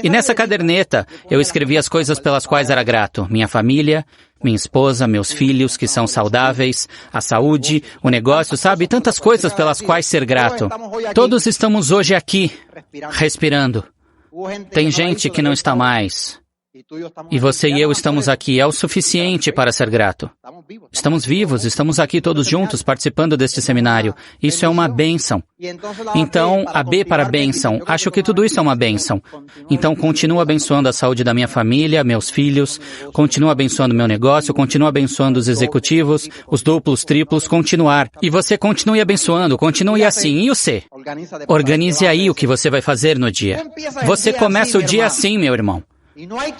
E nessa caderneta, eu escrevi as coisas pelas quais era grato. Minha família, minha esposa, meus filhos que são saudáveis, a saúde, o negócio, sabe? Tantas coisas pelas quais ser grato. Todos estamos hoje aqui, respirando. Tem gente que não está mais. E você e eu estamos aqui. É o suficiente para ser grato. Estamos vivos, estamos aqui todos juntos participando deste seminário. Isso é uma bênção. Então, a B para a bênção. Acho que tudo isso é uma bênção. Então, continuo abençoando a saúde da minha família, meus filhos, continuo abençoando meu negócio, continuo abençoando os executivos, os duplos, triplos, continuar. E você continue abençoando, continue assim. E o C? Organize aí o que você vai fazer no dia. Você começa o dia assim, meu irmão.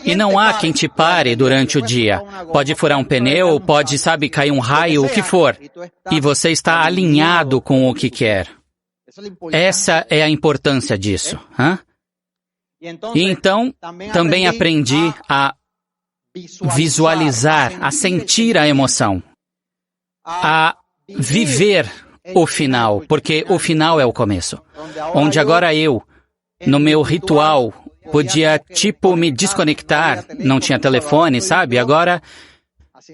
E não há quem te pare durante o dia. Pode furar um pneu, pode, cair um raio, o que for. E você está alinhado com o que quer. Essa é a importância disso. E então, também aprendi a visualizar, a sentir a emoção, a viver o final, porque o final é o começo. Onde agora eu, no meu ritual, podia, me desconectar, não tinha telefone, sabe? Agora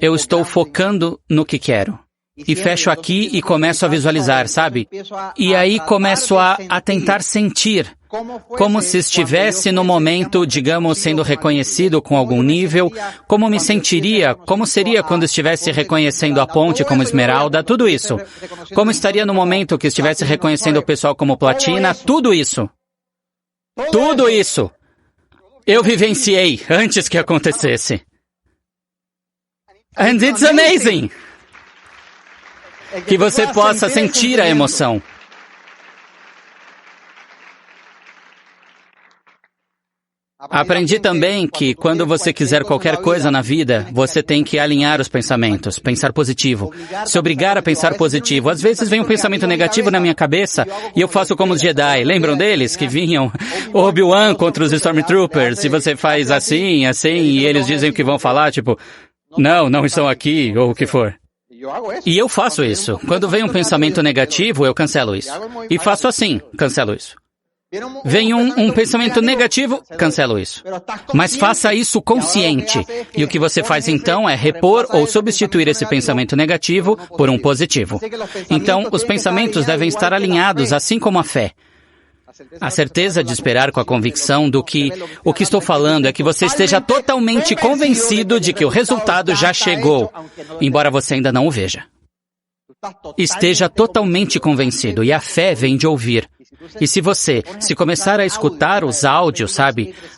eu estou focando no que quero. E fecho aqui e começo a visualizar, sabe? E aí começo a tentar sentir, como se estivesse no momento, digamos, sendo reconhecido com algum nível, como me sentiria, como seria quando estivesse reconhecendo a ponte como esmeralda, tudo isso. Como estaria no momento que estivesse reconhecendo o pessoal como platina, tudo isso. Tudo isso. Eu vivenciei antes que acontecesse. And it's amazing! Que você possa sentir a emoção. Aprendi também que quando você quiser qualquer coisa na vida, você tem que alinhar os pensamentos, pensar positivo, se obrigar a pensar positivo. Às vezes vem um pensamento negativo na minha cabeça e eu faço como os Jedi. Lembram deles que vinham Obi-Wan contra os Stormtroopers e você faz assim, e eles dizem o que vão falar, não estão aqui ou o que for. E eu faço isso. Quando vem um pensamento negativo, eu cancelo isso. E faço assim, cancelo isso. Vem um pensamento negativo, cancelo isso. Mas faça isso consciente. E o que você faz então é repor ou substituir esse pensamento negativo por um positivo. Então, os pensamentos devem estar alinhados, assim como a fé. A certeza de esperar com a convicção do que o que estou falando é que você esteja totalmente convencido de que o resultado já chegou, embora você ainda não o veja. Esteja totalmente convencido, e a fé vem de ouvir. E se você começar a escutar os áudios,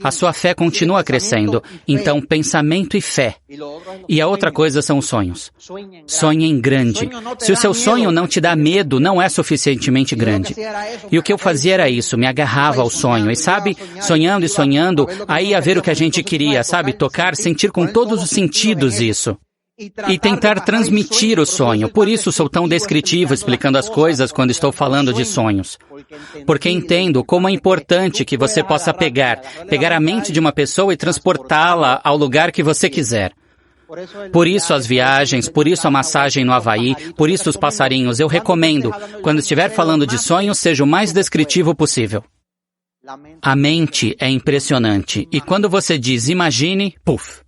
a sua fé continua crescendo. Então, pensamento e fé. E a outra coisa são os sonhos. Sonhe em grande. Se o seu sonho não te dá medo, não é suficientemente grande. E o que eu fazia era isso, me agarrava ao sonho. E sonhando e sonhando, aí ia ver o que a gente queria, tocar, sentir com todos os sentidos isso. e tentar transmitir o sonho. Por isso sou tão descritivo explicando as coisas quando estou falando de sonhos. Porque entendo como é importante que você possa pegar a mente de uma pessoa e transportá-la ao lugar que você quiser. Por isso as viagens, por isso a massagem no Havaí, por isso os passarinhos. Eu recomendo, quando estiver falando de sonhos, seja o mais descritivo possível. A mente é impressionante. E quando você diz imagine, puf.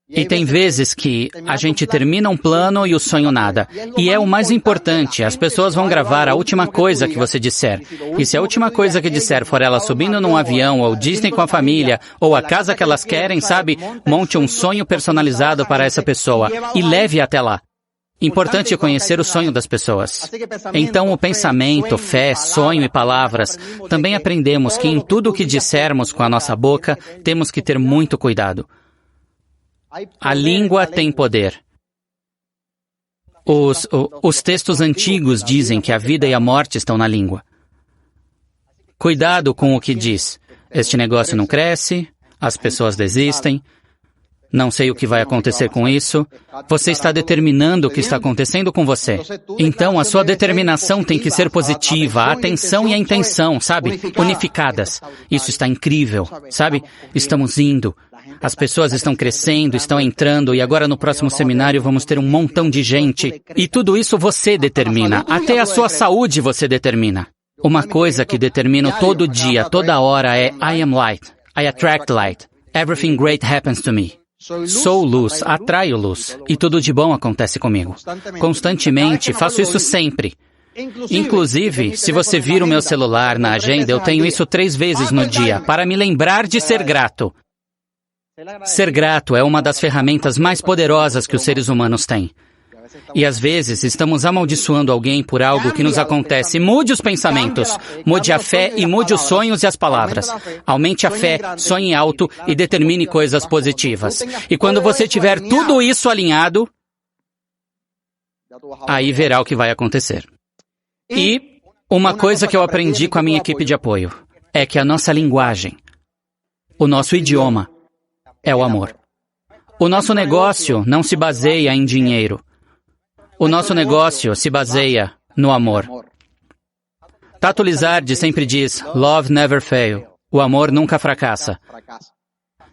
E tem vezes que a gente termina um plano e o sonho nada. E é o mais importante, as pessoas vão gravar a última coisa que você disser. E se a última coisa que disser for ela subindo num avião, ou Disney com a família, ou a casa que elas querem, sabe? Monte um sonho personalizado para essa pessoa e leve até lá. Importante conhecer o sonho das pessoas. Então, o pensamento, fé, sonho e palavras, também aprendemos que em tudo o que dissermos com a nossa boca, temos que ter muito cuidado. A língua tem poder. Os textos antigos dizem que a vida e a morte estão na língua. Cuidado com o que diz. Este negócio não cresce, as pessoas desistem, não sei o que vai acontecer com isso. Você está determinando o que está acontecendo com você. Então, a sua determinação tem que ser positiva, a atenção e a intenção, sabe? Unificadas. Isso está incrível, sabe? Estamos indo. As pessoas estão crescendo, estão entrando, e agora no próximo seminário vamos ter um montão de gente. E tudo isso você determina. Até a sua saúde você determina. Uma coisa que determino todo dia, toda hora é I am light. I attract light. Everything great happens to me. Sou luz, atraio luz. E tudo de bom acontece comigo. Constantemente, faço isso sempre. Inclusive, se você vir o meu celular na agenda, eu tenho isso 3 vezes no dia, para me lembrar de ser grato. Ser grato é uma das ferramentas mais poderosas que os seres humanos têm. E às vezes estamos amaldiçoando alguém por algo que nos acontece. Mude os pensamentos, mude a fé e mude os sonhos e as palavras. Aumente a fé, sonhe alto e determine coisas positivas. E quando você tiver tudo isso alinhado, aí verá o que vai acontecer. E uma coisa que eu aprendi com a minha equipe de apoio é que a nossa linguagem, o nosso idioma, é o amor. O nosso negócio não se baseia em dinheiro. O nosso negócio se baseia no amor. Tato Lizardi sempre diz, Love never fail. O amor nunca fracassa.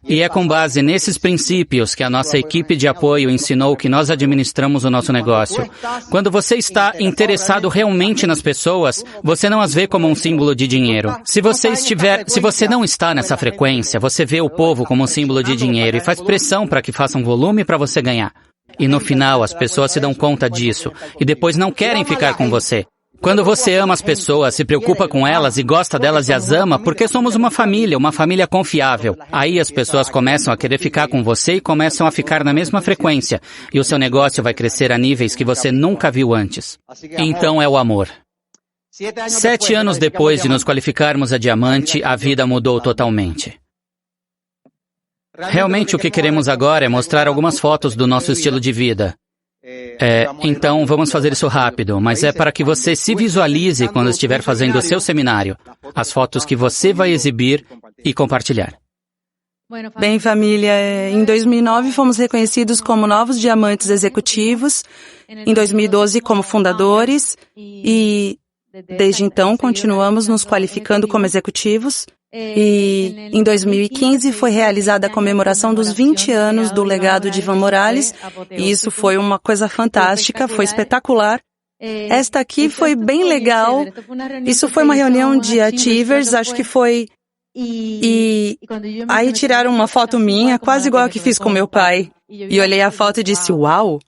E é com base nesses princípios que a nossa equipe de apoio ensinou que nós administramos o nosso negócio. Quando você está interessado realmente nas pessoas, você não as vê como um símbolo de dinheiro. Se você não está nessa frequência, você vê o povo como um símbolo de dinheiro e faz pressão para que façam volume para você ganhar. E no final, as pessoas se dão conta disso e depois não querem ficar com você. Quando você ama as pessoas, se preocupa com elas e gosta delas e as ama, porque somos uma família confiável. Aí as pessoas começam a querer ficar com você e começam a ficar na mesma frequência. E o seu negócio vai crescer a níveis que você nunca viu antes. Então é o amor. 7 anos depois de nos qualificarmos a diamante, a vida mudou totalmente. Realmente o que queremos agora é mostrar algumas fotos do nosso estilo de vida. Então vamos fazer isso rápido, mas é para que você se visualize quando estiver fazendo o seu seminário, as fotos que você vai exibir e compartilhar. Bem, família, em 2009 fomos reconhecidos como novos diamantes executivos, em 2012 como fundadores e desde então continuamos nos qualificando como executivos. E em 2015 foi realizada a comemoração dos 20 anos do legado de Ivan Morales, e isso foi uma coisa fantástica, foi espetacular. Esta aqui foi bem legal, isso foi uma reunião de Achievers, acho que foi... E aí tiraram uma foto minha, quase igual a que fiz com meu pai, e olhei a foto e disse, uau!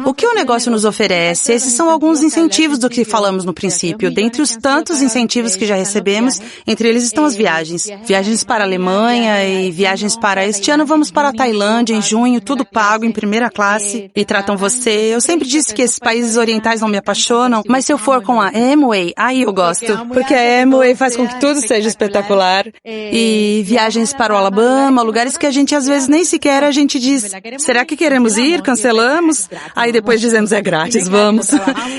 O que o negócio nos oferece? Esses são alguns incentivos do que falamos no princípio. Dentre os tantos incentivos que já recebemos, entre eles estão as viagens. Viagens para a Alemanha e viagens para... Este ano vamos para a Tailândia em junho, tudo pago, em primeira classe. E tratam você... Eu sempre disse que esses países orientais não me apaixonam, mas se eu for com a Amway, aí eu gosto. Porque a Amway faz com que tudo seja espetacular. E viagens para o Alabama, lugares que a gente às vezes nem sequer a gente diz, será que queremos ir? Cancelamos? Aí depois dizemos, é grátis, vamos.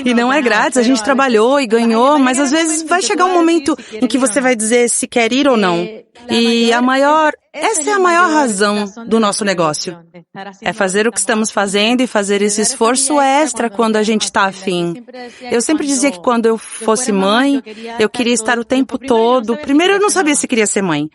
E não é grátis, a gente trabalhou e ganhou, mas às vezes vai chegar um momento em que você vai dizer se quer ir ou não. E essa é a maior razão do nosso negócio. É fazer o que estamos fazendo e fazer esse esforço extra quando a gente está afim. Eu sempre dizia que quando eu fosse mãe, eu queria estar o tempo todo. Primeiro, eu não sabia se queria ser mãe.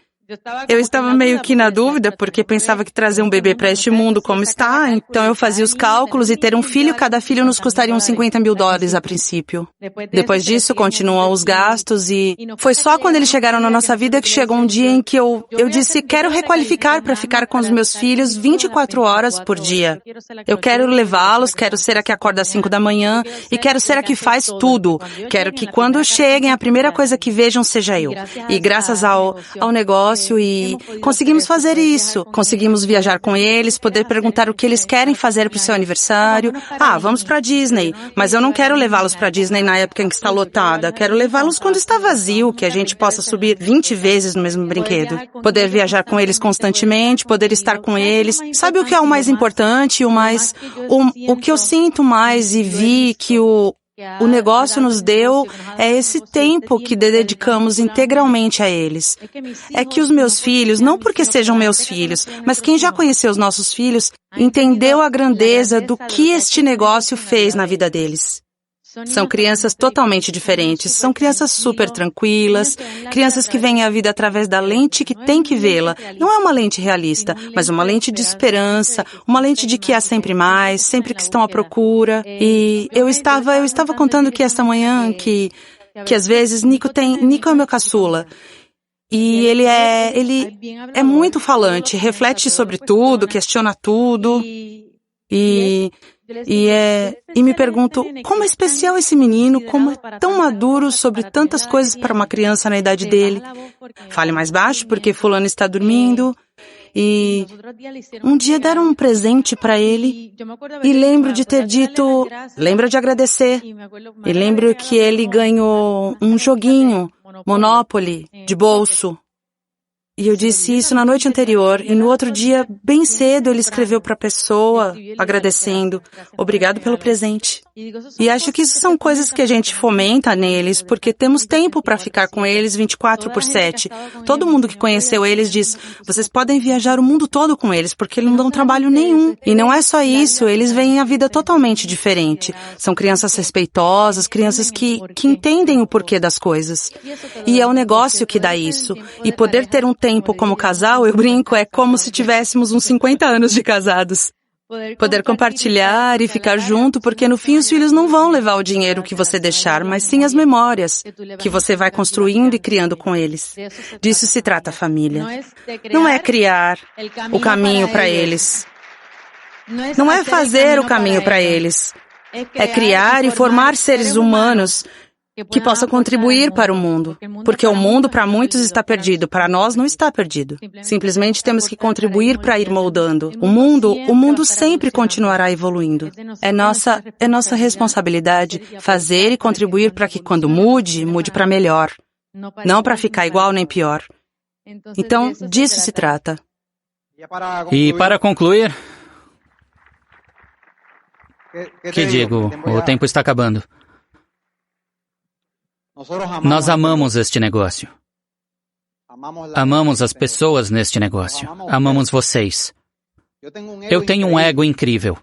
Eu estava meio que na dúvida, porque pensava que trazer um bebê para este mundo como está, então eu fazia os cálculos e ter um filho, cada filho nos custaria uns $50.000 a princípio. Depois disso, continuam os gastos e foi só quando eles chegaram na nossa vida que chegou um dia em que eu disse, quero requalificar para ficar com os meus filhos 24 horas por dia. Eu quero levá-los, quero ser a que acorda às 5 da manhã e quero ser a que faz tudo. Quero que quando cheguem, a primeira coisa que vejam seja eu. E graças ao negócio, e conseguimos fazer isso. Conseguimos viajar com eles, poder perguntar o que eles querem fazer para o seu aniversário. Vamos para Disney, mas eu não quero levá-los para Disney na época em que está lotada. Quero levá-los quando está vazio, que a gente possa subir 20 vezes no mesmo brinquedo. Poder viajar com eles constantemente, poder estar com eles. Sabe o que é o mais importante, o que eu sinto mais e vi que o negócio nos deu é esse tempo que dedicamos integralmente a eles. É que os meus filhos, não porque sejam meus filhos, mas quem já conheceu os nossos filhos, entendeu a grandeza do que este negócio fez na vida deles. São crianças totalmente diferentes, são crianças super tranquilas, crianças que veem a vida através da lente que tem que vê-la. Não é uma lente realista, mas uma lente de esperança, uma lente de que há sempre mais, sempre que estão à procura. E eu estava contando que esta manhã, que às vezes Nico é meu caçula. E ele é muito falante, reflete sobre tudo, questiona tudo. E me pergunto, como é especial esse menino, como é tão maduro sobre tantas coisas para uma criança na idade dele. Fale mais baixo porque fulano está dormindo. E um dia deram um presente para ele e lembro de ter dito, lembra de agradecer. E lembro que ele ganhou um joguinho, Monopoly, de bolso. E eu disse isso na noite anterior, e no outro dia, bem cedo, ele escreveu para a pessoa, agradecendo, obrigado pelo presente. E acho que isso são coisas que a gente fomenta neles, porque temos tempo para ficar com eles 24/7. Todo mundo que conheceu eles diz, vocês podem viajar o mundo todo com eles, porque eles não dão trabalho nenhum. E não é só isso, eles veem a vida totalmente diferente. São crianças respeitosas, crianças que entendem o porquê das coisas. E é o negócio que dá isso. E poder ter um tempo como casal, eu brinco, é como se tivéssemos uns 50 anos de casados. Poder compartilhar e ficar junto, porque no fim os filhos não vão levar o dinheiro que você deixar, mas sim as memórias que você vai construindo e criando com eles. Disso se trata a família. Não é criar o caminho para eles. Não é fazer o caminho para eles. É criar e formar seres humanos que possa contribuir para o mundo. Porque o mundo para muitos está perdido, para nós não está perdido. Simplesmente temos que contribuir para ir moldando. O mundo sempre continuará evoluindo. É nossa responsabilidade fazer e contribuir para que quando mude para melhor. Não para ficar igual nem pior. Então, disso se trata. E para concluir, que digo, o tempo está acabando. Nós amamos este negócio. Amamos as pessoas neste negócio. Amamos vocês. Eu tenho um ego incrível.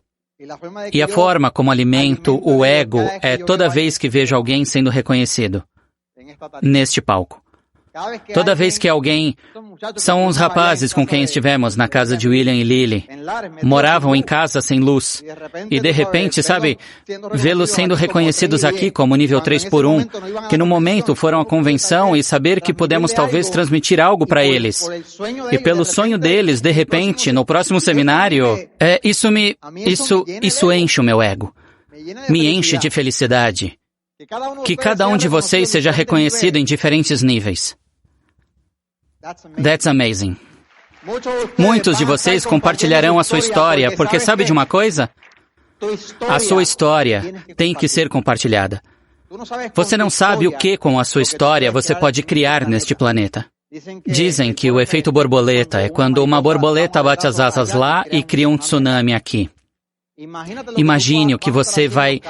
E a forma como alimento o ego é toda vez que vejo alguém sendo reconhecido neste palco. Toda vez que alguém... São uns rapazes com quem estivemos na casa de William e Lily. Moravam em casa sem luz. E de repente, sabe, vê-los sendo reconhecidos aqui como nível 3x1, que no momento foram à convenção e saber que podemos talvez transmitir algo para eles. E pelo sonho deles, de repente, no próximo seminário, isso enche o meu ego. Me enche de felicidade. Que cada um de vocês seja reconhecido em diferentes níveis. That's amazing. Muitos de vocês compartilharão a sua história, porque sabe de uma coisa? A sua história tem que ser compartilhada. Você não sabe o que com a sua história você pode criar neste planeta. Dizem que o efeito borboleta é quando uma borboleta bate as asas lá e cria um tsunami aqui. Imagine o que você vai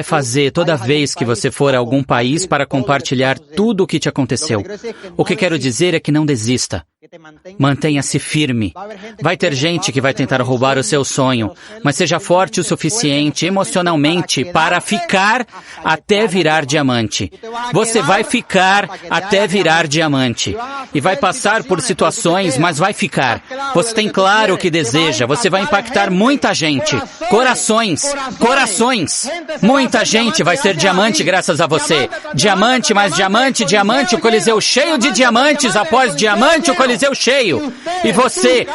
fazer toda vez que você for a algum país para compartilhar tudo o que te aconteceu. O que quero dizer é que não desista. Mantenha-se firme. Vai ter gente que vai tentar roubar o seu sonho, mas seja forte o suficiente emocionalmente para ficar até virar diamante. Você vai ficar até virar diamante. E vai passar por situações, mas vai ficar. Você tem claro o que deseja. Você vai impactar muita gente. Corações. Muita gente vai ser diamante graças a você. Diamante mais diamante, diamante, o Coliseu cheio de diamantes após diamante, o Coliseu cheio. E você,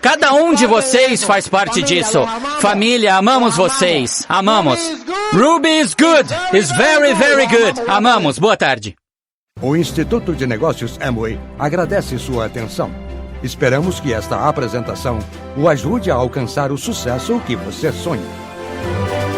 cada um de vocês faz parte disso. Família, amamos vocês. Amamos. Ruby is good. Is very, very good. Amamos. Boa tarde. O Instituto de Negócios Amway agradece sua atenção. Esperamos que esta apresentação o ajude a alcançar o sucesso que você sonha.